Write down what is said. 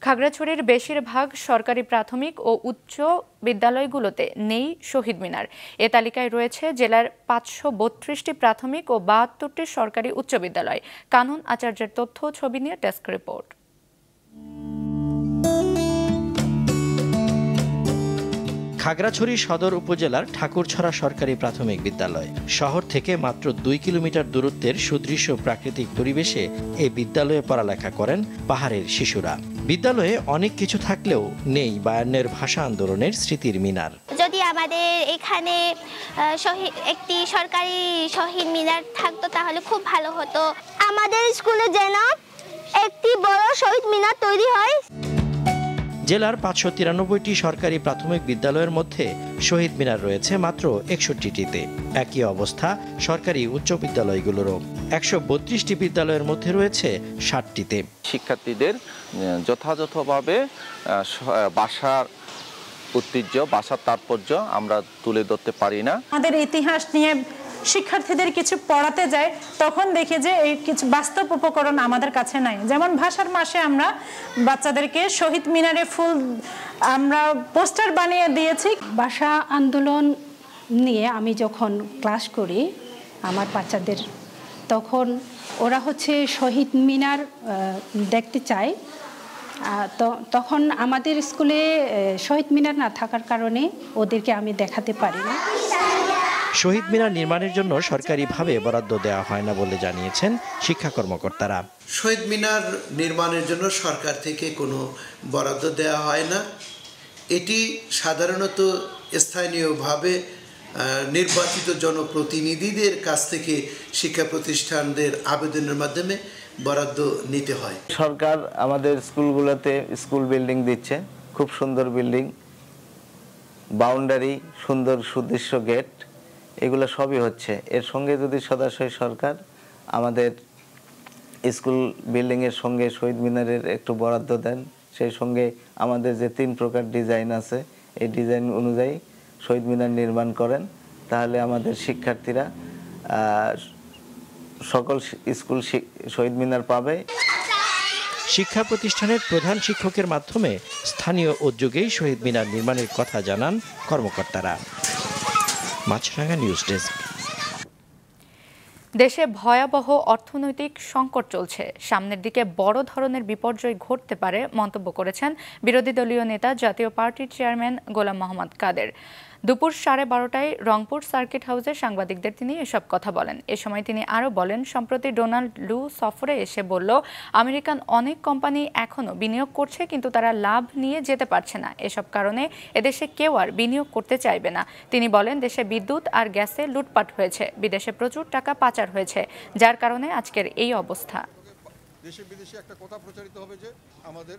খাগড়াছড়ির বেশিরভাগ সরকারি প্রাথমিক ও উচ্চ বিদ্যালয়গুলোতে নেই শহীদ মিনার। এ তালিকায় রয়েছে জেলার ৫৩২টি প্রাথমিক ও ৭২টি সরকারি উচ্চ বিদ্যালয়। কানন আচার্যের তথ্য ছবি নিয়ে ডেস্ক রিপোর্ট। খাগড়াছড়ি সদর উপজেলার ঠাকুরছড়া সরকারি প্রাথমিক বিদ্যালয়। শহর থেকে মাত্র ২ কিলোমিটার দূরত্বের সুদৃশ্য প্রাকৃতিক পরিবেশে এই বিদ্যালয়ে পড়ালেখা করেন পাহাড়ের শিশুরা। বিদ্যালয়ে অনেক কিছু থাকলেও নেই বায়ান্নের ভাষা আন্দোলনের স্মৃতির মিনার। যদি আমাদের এখানে একটি সরকারি শহীদ মিনার থাকতো তাহলে খুব ভালো হতো। আমাদের স্কুলে যেন একটি বড় শহীদ মিনার তৈরি হয়। জেলার ৫৯৩টি সরকারি প্রাথমিক বিদ্যালয়ের মধ্যে শহীদ মিনার রয়েছে মাত্র ৬১টিতে। একই অবস্থা সরকারি উচ্চ বিদ্যালয়গুলোরও। ১৩২টি বিদ্যালয়ের মধ্যে রয়েছে ৬০টিতে। শিক্ষার্থীদের যথাযথভাবে ভাষার ঐতিহ্য, ভাষার তাৎপর্য আমরা তুলে ধরতে পারি না। আমাদের ইতিহাস নিয়ে শিক্ষার্থীদের কিছু পড়াতে যায়, তখন দেখি যে এই কিছু বাস্তব উপকরণ আমাদের কাছে নাই। যেমন ভাষার মাসে আমরা বাচ্চাদেরকে শহীদ মিনারে ফুল আমরা পোস্টার বানিয়ে দিয়েছি। ভাষা আন্দোলন নিয়ে আমি যখন ক্লাস করি আমার বাচ্চাদের, তখন ওরা শহীদ মিনার দেখতে চায়। তখন আমাদের স্কুলে শহীদ মিনার না থাকার কারণে ওদেরকে আমি দেখাতে পারি না। শহীদ মিনার নির্মাণের জন্য সরকারিভাবে বরাদ্দ দেওয়া হয় না বলে জানিয়েছেন শিক্ষা কর্মকর্তারা। শহীদ মিনার নির্মাণের জন্য সরকার থেকে কোনো বরাদ্দ দেওয়া হয় না। এটি সাধারণত স্থানীয়ভাবে নির্বাচিত জনপ্রতিনিধিদের কাছ থেকে শিক্ষা প্রতিষ্ঠানদের আবেদনের মাধ্যমে বরাদ্দ নিতে হয়। সরকার আমাদের স্কুলগুলোতে স্কুল বিল্ডিং দিচ্ছে, খুব সুন্দর বিল্ডিং, বাউন্ডারি, সুন্দর সুদৃশ্য গেট, এগুলো সবই হচ্ছে। এর সঙ্গে যদি সদাশয় সরকার আমাদের স্কুল বিল্ডিংয়ের সঙ্গে শহীদ মিনারের একটু বরাদ্দ দেন, সেই সঙ্গে আমাদের যে 3 প্রকার ডিজাইন আছে এই ডিজাইন অনুযায়ী শহীদ মিনার নির্মাণ করেন, তাহলে আমাদের শিক্ষার্থীরা সকল স্কুল শহীদ মিনার পাবে। শিক্ষা প্রতিষ্ঠানের প্রধান শিক্ষকের মাধ্যমে স্থানীয় উদ্যোগেই শহীদ মিনার নির্মাণের কথা জানান কর্মকর্তারা। মাছরাঙা নিউজ ডেস্ক। দেশে ভয়াবহ অর্থনৈতিক সংকট চলছে, সামনের দিকে বড় ধরনের বিপর্যয় ঘটতে পারে মন্তব্য করেছেন বিরোধী দলীয় নেতা জাতীয় পার্টির চেয়ারম্যান গোলাম মোহাম্মদ কাদের। দুপুর 12:30টায় রংপুর সার্কিট হাউসে সাংবাদিকদের তিনি এসব কথা বলেন। এ সময় তিনি আরও বলেন, সম্প্রতি ডোনাল্ড লু সফরে এসে বলল আমেরিকান অনেক কোম্পানি এখনও বিনিয়োগ করছে, কিন্তু তারা লাভ নিয়ে যেতে পারছে না। এসব কারণে এদেশে কেউ আর বিনিয়োগ করতে চাইবে না। তিনি বলেন, দেশে বিদ্যুৎ আর গ্যাসে লুটপাট হয়েছে, বিদেশে প্রচুর টাকা পাচার হয়েছে, যার কারণে আজকের এই অবস্থা। দেশে বিদেশে একটা কথা প্রচারিত হবে যে আমাদের